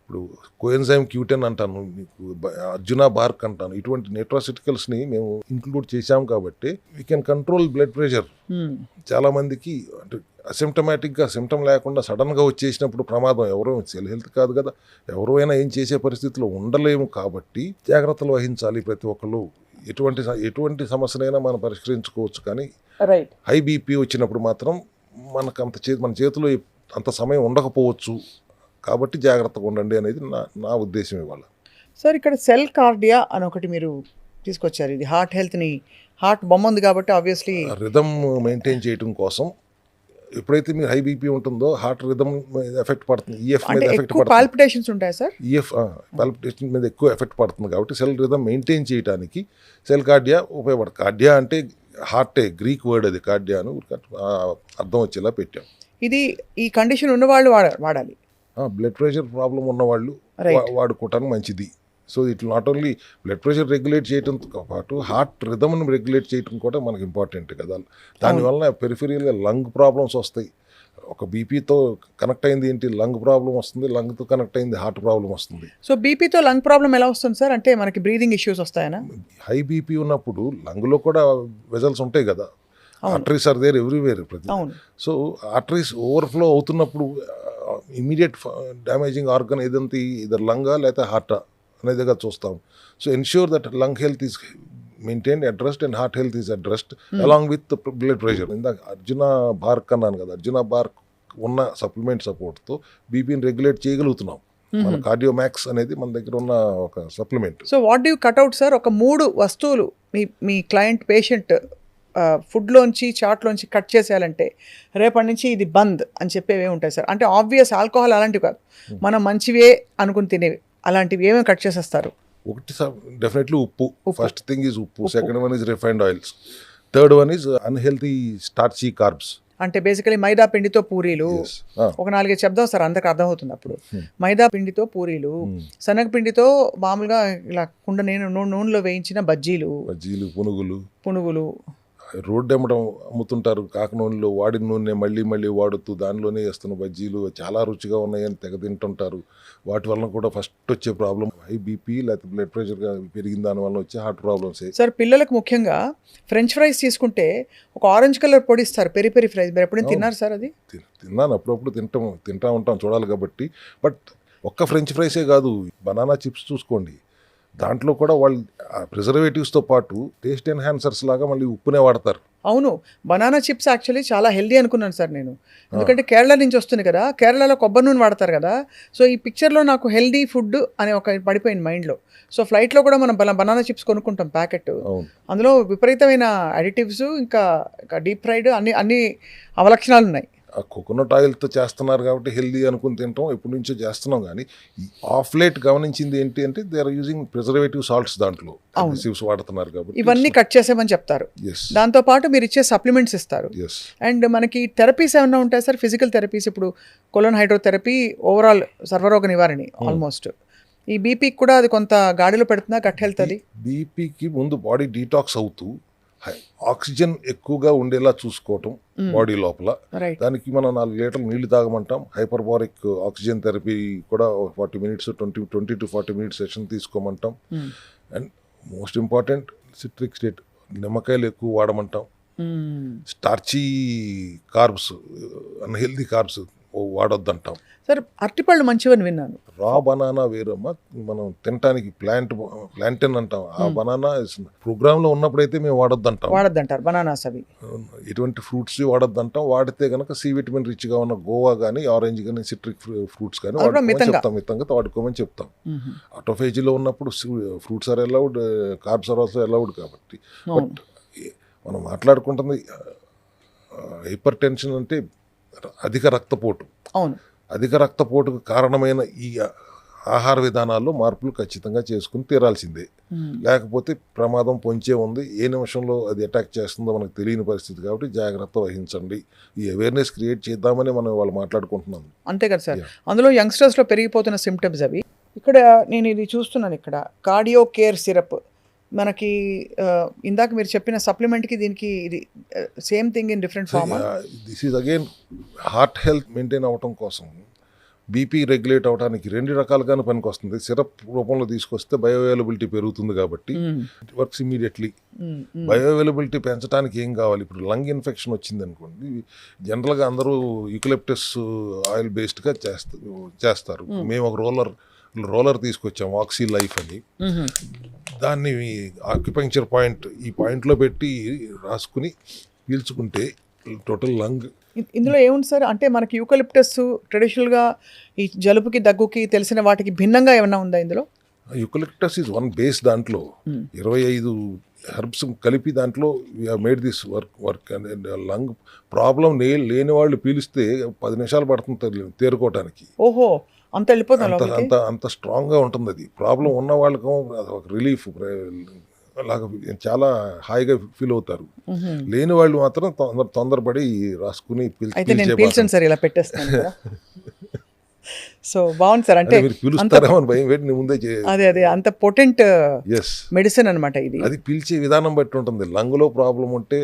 ఇప్పుడు కోఎన్జైమ్ Q10 అంటాను, మీకు అర్జునా బార్క్ అంటాను, ఇటువంటి న్యూట్రాసిటికల్స్ని మేము ఇంక్లూడ్ చేశాం కాబట్టి we can control blood pressure. చాలామందికి అంటే అసిమ్టమాటిక్గా సిమ్టమ్ లేకుండా సడన్గా వచ్చేసినప్పుడు ప్రమాదం. ఎవరో సెల్ హెల్త్ కాదు కదా, ఎవరైనా ఏం చేసే పరిస్థితిలో ఉండలేము కాబట్టి జాగ్రత్తలు వహించాలి ప్రతి ఒక్కళ్ళు. ఎటువంటి సమస్యనైనా మనం పరిష్కరించుకోవచ్చు, కానీ హై బీపీ వచ్చినప్పుడు మాత్రం మనకు మన చేతిలో అంత సమయం ఉండకపోవచ్చు. కాబట్టి జాగ్రత్తగా ఉండండి అనేది నా ఉద్దేశం ఇవాళ. సార్, ఇక్కడ సెల్ కార్డియా అని ఒకటి మీరు తీసుకొచ్చారు. ఇది హార్ట్ హెల్త్ని, హార్ట్ బొమ్మ ఉంది కాబట్టి ఆబ్వియస్లీ రిథమ్ మెయింటైన్ చేయడం కోసం. ఎప్పుడైతే మీరు హై బీపీ ఉంటుందో హార్ట్ రిథమ్ మీద ఎఫెక్ట్ పడుతుంది, ఈఎఫ్ మీద ఎఫెక్ట్ పడుతుంది. పాల్పిటేషన్స్ ఉంటాయి సార్, ఈఎఫ్ పాల్పిటేషన్ మీద ఎక్కువ ఎఫెక్ట్ పడుతుంది కాబట్టి సెల్ రిథమ్ మెయింటైన్ చేయడానికి సెల్ కార్డియా ఉపయోగపడుతుంది. కార్డియా అంటే హార్టే, గ్రీక్ వర్డ్ అది, కార్డియాను అర్థం వచ్చేలా పెట్టాం. ఇది ఈ కండిషన్ ఉన్నవాళ్ళు వాడాలి. బ్లడ్ ప్రెషర్ ప్రాబ్లం ఉన్నవాళ్ళు వాడుకోవటానికి మంచిది. So it not only blood pressure regulate చేయడంతో పాటు హార్ట్ రిథమ్ని రెగ్యులేట్ చేయడం కూడా మనకు ఇంపార్టెంట్ కదా. దానివల్ల పెరిఫెరియల్గా లంగ్ ప్రాబ్లమ్స్ వస్తాయి. ఒక బీపీతో కనెక్ట్ అయింది ఏంటి, లంగ్ ప్రాబ్లం వస్తుంది, లంగ్తో కనెక్ట్ అయింది హార్ట్ ప్రాబ్లం వస్తుంది. సో బీపీతో లంగ్ ప్రాబ్లం ఎలా వస్తుంది సార్? అంటే మనకి బ్రీదింగ్ ఇష్యూస్ వస్తాయనా? హై బీపీ ఉన్నప్పుడు లంగ్లో కూడా వెజల్స్ ఉంటాయి కదా, ఆర్టరీస్ ఆర్ దేర్ ఎవ్రీవేర్. అవును. సో ఆర్టరీస్ ఓవర్ఫ్లో అవుతున్నప్పుడు ఇమీడియట్ డ్యామేజింగ్ ఆర్గన్ ఏదంతా ఇదర్ లంగా లేకపోతే హార్టా అనేదిగా చూస్తాం. So ensure that lung health is maintained, addressed and heart health is addressed along with blood pressure. ఇందాక అర్జున బార్క్ అన్నాను కదా, అర్జున బార్క్ ఉన్న సప్లిమెంట్ సపోర్ట్తో బీపీని రెగ్యులేట్ చేయగలుగుతున్నాం. మన కార్డియో మ్యాక్స్ అనేది మన దగ్గర ఉన్న ఒక supplement. So what do cutout sir? ఒక 3 వస్తువులు మీ క్లయింట్ పేషెంట్ ఫుడ్లోంచి చాట్లోంచి కట్ చేసేయాలంటే రేపటి నుంచి ఇది బంద్ అని చెప్పేవి ఉంటాయి సార్? అంటే ఆబ్వియస్ ఆల్కహాల్ అలాంటివి కాదు, మనం మంచివే అనుకుని తినేవి, అలాంటివి ఏమేమి కట్ చేసేస్తారు? ఒకటి డెఫినెట్లీ ఉప్పు. ఫస్ట్ థింగ్ ఈజ్ ఉప్పు. Second one is refined oils. Third one is unhealthy starchy carbs. అంటే బేసికలీ మైదా పిండితో పూరీలు. ఒక 4 చెప్దాం సార్, అందరికి అర్థమవుతుంది అప్పుడు. మైదా పిండితో పూరీలు, శనగపిండితో మామూలుగా ఇలా కుండ నూనెలో వేయించిన బజ్జీలు, పునుగులు. రోడ్డు అమ్మడం అమ్ముతుంటారు కాక నూనెలో, వాడిన నూనె మళ్ళీ మళ్ళీ వాడుతూ దానిలోనే వేస్తున్న బజ్జీలు చాలా రుచిగా ఉన్నాయని తెగ తింటుంటారు. వాటి వలన కూడా ఫస్ట్ వచ్చే ప్రాబ్లం హై బీపీ లేకపోతే బ్లడ్ ప్రెషర్గా పెరిగిన దాని వల్ల వచ్చే హార్ట్ ప్రాబ్లమ్స్. సార్ పిల్లలకు ముఖ్యంగా ఫ్రెంచ్ ఫ్రైస్ తీసుకుంటే ఒక ఆరెంజ్ కలర్ పొడి ఇస్తారు, పెరి పెరి ఫ్రైస్. మీరు ఎప్పుడైనా తిన్నారు సార్? అది తిన్నాను, అప్పుడప్పుడు తింటా ఉంటాం చూడాలి కాబట్టి. బట్ ఒక్క ఫ్రెంచ్ ఫ్రైసే కాదు, బనానా చిప్స్ చూసుకోండి, దాంట్లో కూడా వాళ్ళు ప్రిజర్వేటివ్స్తో పాటు టేస్ట్ ఎన్హాన్సర్స్ లాగా మళ్ళీ ఉప్పునే వాడతారు. అవును, బనానా చిప్స్ యాక్చువల్లీ చాలా హెల్దీ అనుకున్నాను సార్ నేను, ఎందుకంటే కేరళ నుంచి వస్తుంది కదా, కేరళలో కొబ్బరి నూనె వాడతారు కదా. సో ఈ పిక్చర్లో నాకు హెల్దీ ఫుడ్ అనే ఒక పడిపోయింది మైండ్లో. సో ఫ్లైట్లో కూడా మనం బనానా చిప్స్ కొనుక్కుంటాం ప్యాకెట్, అందులో విపరీతమైన అడిటివ్స్, ఇంకా డీప్ ఫ్రైడ్ అన్ని అవలక్షణాలు ఉన్నాయి. ఆ కోకోనట్ ఆయిల్తో చేస్తున్నారు కాబట్టి హెల్దీ అనుకుని తింటాం, ఎప్పటి నుంచో చేస్తున్నాం. కానీ ఆఫ్ లేట్ గమనించింది ఏంటి అంటే they are using preservative salts, దాంట్లో అడిటివ్స్ వాడుతున్నారు కాబట్టి ఇవన్నీ కట్ చేసేమని చెప్తారు. దాంతో పాటు మీరు ఇచ్చే సప్లిమెంట్స్ ఇస్తారు. అండ్ మనకి థెరపీస్ ఏమైనా ఉంటాయి సార్? ఫిజికల్ థెరపీస్, ఇప్పుడు కొలోన్ హైడ్రోథెరపీ ఓవరాల్ సర్వరోగ నివారణ ఆల్మోస్ట్. ఈ బీపీకి కూడా అది కొంత గాడిలో పెడుతుందా గట్ హెల్త్? అది బీపీకి ముందు బాడీ డీటాక్స్ అవుతూ ఆక్సిజన్ ఎక్కువగా ఉండేలా చూసుకోవటం బాడీ లోపల. దానికి మనం 4 లీటర్లు నీళ్లు తాగమంటాం. హైపర్బారిక్ ఆక్సిజన్ థెరపీ కూడా 40 మినిట్స్ 20 to 40 మినిట్స్ సెషన్ తీసుకోమంటాం. And most important citric state, నిమ్మకాయలు ఎక్కువ వాడమంటాం. స్టార్చీ కార్బ్స్, అన్హెల్దీ కార్బ్స్ వాడొద్దంటాం. సార్ అరటిపళ్ళు మంచివని విన్నాను. రా బనానా వేరమ్మా, మనం తినటానికి ప్లాంటెన్ అంటాం, ఆ బనానా ప్రోగ్రామ్లో ఉన్నప్పుడైతే మేము వాడొద్దంటారు బనానాస్. అవి ఎటువంటి ఫ్రూట్స్ వాడొద్దంటాం. వాడితే కనుక సి విటమిన్ రిచ్గా ఉన్న గోవా కానీ ఆరెంజ్ కానీ సిట్రిక్ ఫ్రూట్స్ కానీ మితంగా వాడుకోమని చెప్తాం. ఆటోఫేజీలో ఉన్నప్పుడు fruits are allowed, carbs are also allowed. కాబట్టి బట్ మనం మాట్లాడుకుంటుంది హైపర్ టెన్షన్ అంటే అధిక రక్తపోటు. అవును, అధిక రక్తపోటుకు కారణమైన ఈ ఆహార విధానాల్లో మార్పులు ఖచ్చితంగా చేసుకుని తీరాల్సిందే. లేకపోతే ప్రమాదం పొంచే ఉంది, ఏ నిమిషంలో అది అటాక్ చేస్తుందో మనకు తెలియని పరిస్థితి. కాబట్టి జాగ్రత్త వహించండి. ఈ అవేర్నెస్ క్రియేట్ చేద్దామని మనం వాళ్ళు మాట్లాడుకుంటున్నాం. అంతే కదా సార్. అందులో యంగ్స్టర్స్లో పెరిగిపోతున్న సిమ్టమ్స్ అవి. ఇక్కడ నేను ఇది చూస్తున్నాను, ఇక్కడ కార్డియో కేర్ సిరప్. మనకి ఇందాక మీరు చెప్పిన సప్లిమెంట్కి దీనికి ఇది same thing in different form. This is again heart health maintain అవ్వటం కోసం, బీపీ రెగ్యులేట్ అవడానికి 2 రకాలుగానే పనికి వస్తుంది. సిరప్ రూపంలో తీసుకొస్తే బయోఅవైలబిలిటీ పెరుగుతుంది కాబట్టి ఇట్ వర్క్స్ ఇమీడియట్లీ. బయోఅవైలబిలిటీ పెంచడానికి ఏం కావాలి? ఇప్పుడు లంగ్ ఇన్ఫెక్షన్ వచ్చింది అనుకోండి, జనరల్గా అందరూ యూకలిప్టస్ ఆయిల్ బేస్డ్గా చేస్తారు. మేము ఒక రోలర్ తీసుకొచ్చాము, ఆక్సీ లైఫ్ అని. దాన్ని ఆక్యుపంక్చర్ పాయింట్, ఈ పాయింట్లో పెట్టి రాసుకుని పీల్చుకుంటే టోటల్ లంగ్. ఇందులో ఏముంది సార్? అంటే మనకి యూకలిప్టస్ ట్రెడిషనల్గా ఈ జలుబుకి దగ్గుకి తెలిసిన వాటికి భిన్నంగా ఏమన్నా ఉందా ఇందులో? Eucalyptus is one base. దాంట్లో 25 హెర్బ్స్ కలిపి దాంట్లో made this work. Lung problem లేని వాళ్ళు పీలిస్తే 10 నిమిషాలు పడుతుంది తేరుకోవటానికి. ఓహో, అంత వెళ్ళిపోతుంది, అంత స్ట్రాంగ్గా ఉంటుంది అది. ప్రాబ్లం ఉన్న వాళ్ళకు ఒక రిలీఫ్ లాగా చాలా హాయిగా ఫీల్ అవుతారు. లేని వాళ్ళు మాత్రం తొందరపడి రాసుకుని సార్ ఇలా పెట్టేస్తాను. సో బాగుంది సార్. అంటే మీరు పిలుస్తారేమో అని భయం పెట్టి ముందే అదే అంత పొటెంట్ ఎస్ మెడిసిన్ అనమాట ఇది. అది పిలిచే విధానం బట్టి ఉంటుంది. లంగ్లో ప్రాబ్లం ఉంటే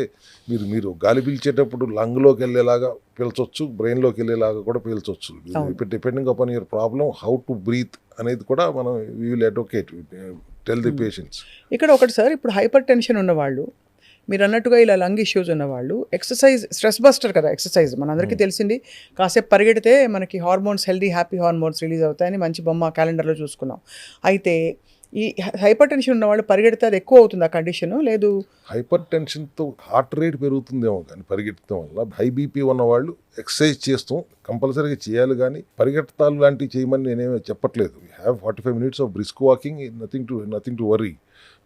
మీరు గాలి పీల్చేటప్పుడు లంగ్లోకి వెళ్ళేలాగా పీల్చొచ్చు, బ్రెయిన్లోకి వెళ్ళేలాగా కూడా పీల్చొచ్చు. Depending upon your problem how to breathe అనేది కూడా మనం we will advocate tell the patients. ఇక్కడ ఒకటి సార్, ఇప్పుడు హైపర్ టెన్షన్ ఉన్నవాళ్ళు, మీరు అన్నట్టుగా ఇలా లంగ్ ఇష్యూస్ ఉన్నవాళ్ళు ఎక్సర్సైజ్ స్ట్రెస్ బస్టర్ కదా ఎక్సర్సైజ్, మనందరికీ తెలిసింది. కాసేపు పరిగెడితే మనకి hormones, healthy happy hormones release అవుతాయని మంచి బొమ్మ క్యాలెండర్లో చూసుకున్నాం. అయితే ఈ హైపర్ టెన్షన్ ఉన్నవాళ్ళు పరిగెడితే అది ఎక్కువ అవుతుంది ఆ కండిషన్ లేదు? హైపర్ టెన్షన్తో హార్ట్ రేట్ పెరుగుతుందేమో కానీ పరిగెత్తడం వల్ల. హై బీపీ ఉన్నవాళ్ళు ఎక్సర్సైజ్ చేస్తాం, కంపల్సరీగా చేయాలి. కానీ పరిగెత్తాలు లాంటివి చేయమని నేనేమీ చెప్పట్లేదు. We have 45 minutes of brisk walking, nothing to worry.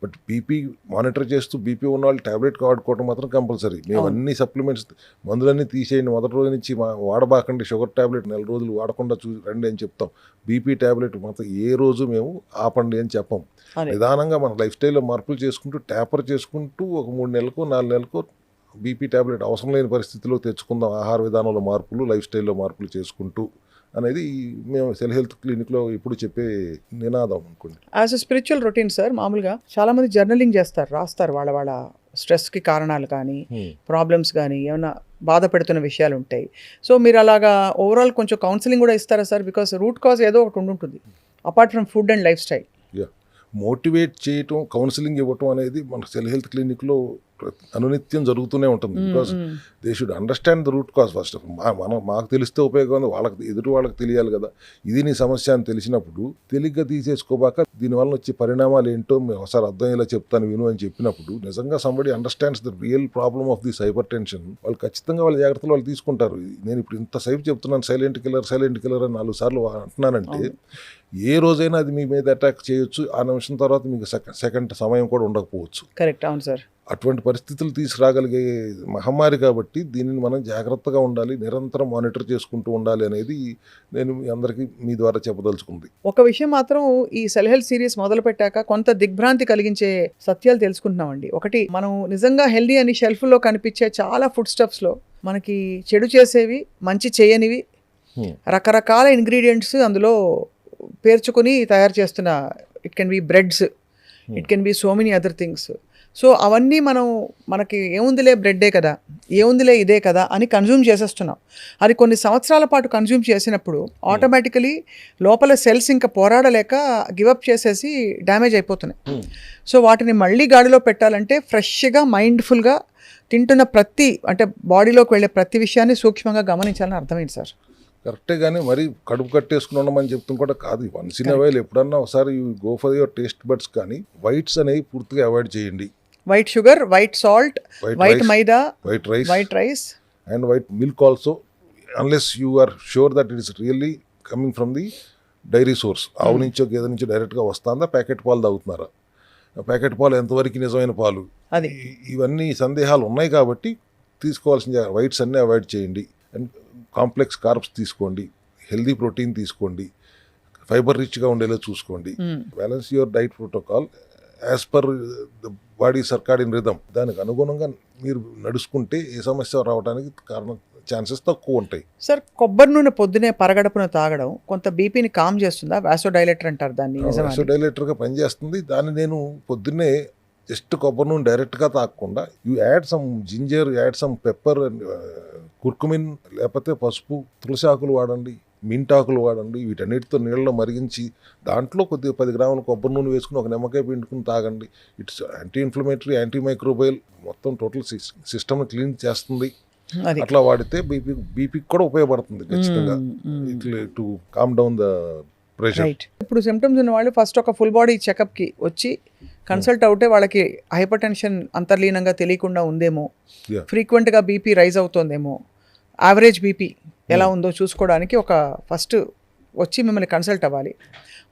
But BP monitor చేస్తూ బీపీ ఉన్న వాళ్ళు ట్యాబ్లెట్ వాడుకోవడం మాత్రం కంపల్సరీ. మేము అన్ని సప్లిమెంట్స్ మందులన్నీ తీసేయండి, మొదటి రోజు నుంచి వాడబాకండి, షుగర్ ట్యాబ్లెట్ 4 రోజులు వాడకుండా రండి అని చెప్తాం. బీపీ ట్యాబ్లెట్ మాత్రం ఏ రోజు మేము ఆపండి అని చెప్పాం. నిదానంగా మన లైఫ్ స్టైల్లో మార్పులు చేసుకుంటూ ట్యాపర్ చేసుకుంటూ ఒక 3 నెలలకు 4 నెలలకు బీపీ ట్యాబ్లెట్ అవసరం లేని పరిస్థితిలో తెచ్చుకుందాం. ఆహార విధానంలో మార్పులు, లైఫ్ స్టైల్లో మార్పులు చేసుకుంటూ అనేది మేము సెల్ హెల్త్ క్లినిక్లో ఇప్పుడు చెప్పే నినాదం అనుకోండి. As a spiritual routine sir, మామూలుగా చాలామంది జర్నలింగ్ చేస్తారు, రాస్తారు వాళ్ళ స్ట్రెస్కి కారణాలు కానీ ప్రాబ్లమ్స్ కానీ ఏమైనా బాధ పెడుతున్న విషయాలు ఉంటాయి. సో మీరు అలాగా ఓవరాల్ కొంచెం కౌన్సిలింగ్ కూడా ఇస్తారా సార్? బికాస్ రూట్ కాజ్ ఏదో ఒకటి ఉండుంటుంది apart from food and lifestyle. Motivate చేయటం, కౌన్సిలింగ్ ఇవ్వటం అనేది మన సెల్ హెల్త్ క్లినిక్లో అనునిత్యం జరుగుతూనే ఉంటుంది. Because they should understand the root cause first. మాకు తెలిస్తే ఉపయోగం ఉంది, ఎదుటి వాళ్ళకి తెలియాలి కదా. ఇది నీ సమస్య అని తెలిసినప్పుడు తేలిగ్గా తీసేసుకోబాక దీనివల్ల వచ్చే పరిణామాలు ఏంటో మేము ఒకసారి అర్థమయ్యేలా చెప్తాను విను అని చెప్పినప్పుడు నిజంగా somebody understands the real problem of this hyper tension, వాళ్ళు ఖచ్చితంగా వాళ్ళ జాగ్రత్తలు వాళ్ళు తీసుకుంటారు. నేను ఇప్పుడు ఇంతసేపు చెప్తున్నాను సైలెంట్ కిల్లర్ అని 4 సార్లు అంటున్నానంటే ఏ రోజైనా అది మీ మీద అటాక్ చేయొచ్చు. ఆ నిమిషం తర్వాత మీకు సెకండ్ సమయం కూడా ఉండకపోవచ్చు. కరెక్ట్, అవును సార్. అటువంటి పరిస్థితులు తీసుకురాగలిగే మహమ్మారి కాబట్టి దీనిని మనం జాగ్రత్తగా ఉండాలి, నిరంతరం మానిటర్ చేసుకుంటూ ఉండాలి అనేది నేను మీ అందరికీ మీ ద్వారా చెప్పదలుచుకుంది. ఒక విషయం మాత్రం ఈ సెల్ హెల్త్ సిరీస్ మొదలు పెట్టాక కొంత దిగ్భ్రాంతి కలిగించే సత్యాలు తెలుసుకుంటున్నామండి. ఒకటి, మనం నిజంగా హెల్దీ అని షెల్ఫ్లో కనిపించే చాలా ఫుడ్ స్టఫ్స్లో మనకి చెడు చేసేవి, మంచి చేయనివి, రకరకాల ఇంగ్రీడియంట్స్ అందులో పేర్చుకొని తయారు చేస్తున్న, it can be breads, it can be so many other things. So అవన్నీ మనకి ఏముందిలే బ్రెడ్డే కదా, ఏముందిలే ఇదే కదా అని కన్జ్యూమ్ చేసేస్తున్నాం. అది కొన్ని సంవత్సరాల పాటు కన్జ్యూమ్ చేసినప్పుడు ఆటోమేటికలీ లోపల సెల్స్ ఇంకా పోరాడలేక గివప్ చేసేసి డ్యామేజ్ అయిపోతున్నాయి. సో వాటిని మళ్ళీ గాడిలో పెట్టాలంటే ఫ్రెష్గా, మైండ్ఫుల్గా తింటున్న అంటే బాడీలోకి వెళ్ళే ప్రతి విషయాన్ని సూక్ష్మంగా గమనించాలని అర్థమైంది సార్. కరెక్టే, కానీ మరి కడుపు కట్టేసుకుని ఉండమని చెప్తాం కూడా కాదు. వన్స్ ఇన్ అవైల్ ఎప్పుడన్నా ఒకసారి go for your taste buds. కానీ వైట్స్ అనేవి పూర్తిగా అవాయిడ్ చేయండి. White sugar, white salt, white maida, white rice and white milk also, unless you are sure that it is really coming from the dairy source. ఆవు నుంచో గేదె నుంచో డైరెక్ట్గా వస్తుందా, ప్యాకెట్ పాలు తాగుతున్నారా, ప్యాకెట్ పాలు ఎంతవరకు నిజమైన పాలు, ఇవన్నీ సందేహాలు ఉన్నాయి. కాబట్టి తీసుకోవాల్సిన వైట్స్ అన్నీ అవాయిడ్ చేయండి. అండ్ కాంప్లెక్స్ కార్బ్స్ తీసుకోండి, హెల్దీ ప్రోటీన్ తీసుకోండి, ఫైబర్ రిచ్గా ఉండేలా చూసుకోండి. Balance your diet protocol as per the body circadian rhythm. దానికి అనుగుణంగా మీరు నడుచుకుంటే ఏ సమస్య రావడానికి ఛాన్సెస్ తక్కువ ఉంటాయి. సార్, కొబ్బరి నూనె పొద్దునే పరగడపున తాగడం కొంత బీపీని కామ్ చేస్తుందా? వాసోడైలేటర్ అంటారు దాన్ని. వాసోడైలేటర్గా పనిచేస్తుంది. దాన్ని నేను పొద్దున్నే జస్ట్ కొబ్బరి నూనె డైరెక్ట్గా తాగకుండా you add some ginger, add some pepper, curcumin, లేకపోతే పసుపు, తులసి ఆకులు వాడండి, మింట్ ఆకులు వాడండి. వీటన్నిటితో నీళ్ళలో మరిగించి దాంట్లో కొద్దిగా 10 గ్రాముల కొబ్బరి నూనె వేసుకుని ఒక నిమ్మకాయ పిండుకుని తాగండి. It's anti inflammatory, anti microbial, మొత్తం టోటల్ సిస్టమ్ని క్లీన్ చేస్తుంది. అట్లా వాడితే బీపీకి కూడా ఉపయోగపడుతుంది ఖచ్చితంగా, to calm down the pressure. ఇప్పుడు సిమ్టమ్స్ ఉన్న వాళ్ళు ఫస్ట్ ఒక ఫుల్ బాడీ చెకప్కి వచ్చి కన్సల్ట్ అవుతే వాళ్ళకి హైపర్ టెన్షన్ అంతర్లీనంగా తెలియకుండా ఉందేమో, ఫ్రీక్వెంట్గా బీపీ రైజ్ అవుతుందేమో, యావరేజ్ బీపీ ఎలా ఉందో చూసుకోవడానికి ఒక ఫస్ట్ వచ్చి మిమ్మల్ని కన్సల్ట్ అవ్వాలి.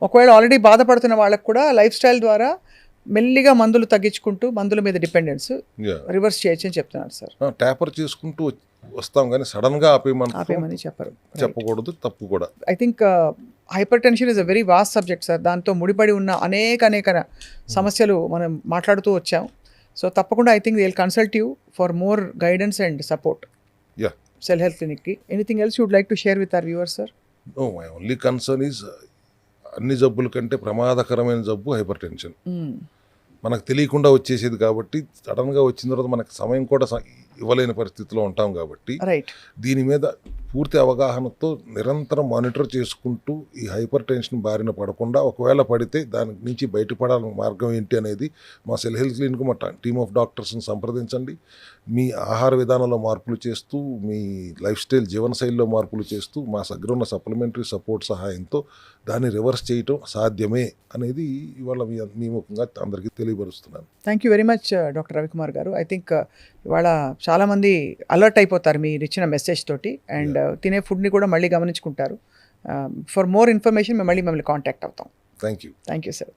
ఒకవేళ ఆల్రెడీ బాధపడుతున్న వాళ్ళకు కూడా లైఫ్ స్టైల్ ద్వారా మెల్లిగా మందులు తగ్గించుకుంటూ మందుల మీద డిపెండెన్స్ రివర్స్ చేయొచ్చు అని చెప్తున్నారు సార్. ట్యాపర్ చేసుకుంటూ వస్తాం కానీ సడన్గా ఆపేయమని చెప్పకూడదు, తప్పు కూడా. I think hypertension is a very vast subject sir. దాంతో ముడిపడి ఉన్న అనేక సమస్యలు మనం మాట్లాడుతూ వచ్చాం. సో తప్పకుండా I think they will consult you for more guidance and support. Cell health క్లినిక్కి. Anything else you'd like to share with our viewers sir? No my only concern is అన్ని జబ్బుల కంటే ప్రమాదకరమైన జబ్బు హైపర్ టెన్షన్. మనకు తెలియకుండా వచ్చేసేది కాబట్టి సడన్గా వచ్చిన తర్వాత మనకు సమయం కూడా ఇవ్వలేని పరిస్థితిలో ఉంటాం కాబట్టి రైట్. దీని మీద పూర్తి అవగాహనతో నిరంతరం మానిటర్ చేసుకుంటూ ఈ హైపర్ టెన్షన్ బారిన పడకుండా, ఒకవేళ పడితే దాని నుంచి బయటపడాలని మార్గం ఏంటి అనేది మా సెల్ హెల్త్ క్లినిక్ మా టీమ్ ఆఫ్ డాక్టర్స్ని సంప్రదించండి. మీ ఆహార విధానంలో మార్పులు చేస్తూ, మీ లైఫ్ స్టైల్ జీవనశైలిలో మార్పులు చేస్తూ, మా దగ్గర ఉన్న సప్లిమెంటరీ సపోర్ట్ సహాయంతో దాన్ని రివర్స్ చేయటం సాధ్యమే అనేది ఇవాళ మీ ముఖంగా అందరికీ తెలియపరుస్తున్నాను. Thank you very much doctor Ravikumar గారు. ఐ థింక్ ఇవాళ చాలామంది అలర్ట్ అయిపోతారు మీరు ఇచ్చిన మెసేజ్ తోటి, అండ్ తినే ఫుడ్ని కూడా మళ్ళీ గమనించుకుంటారు. ఫర్ మోర్ ఇన్ఫర్మేషన్ మేము మళ్ళీ మిమ్మల్ని కాంటాక్ట్ అవుతాం. Thank you. Thank you sir.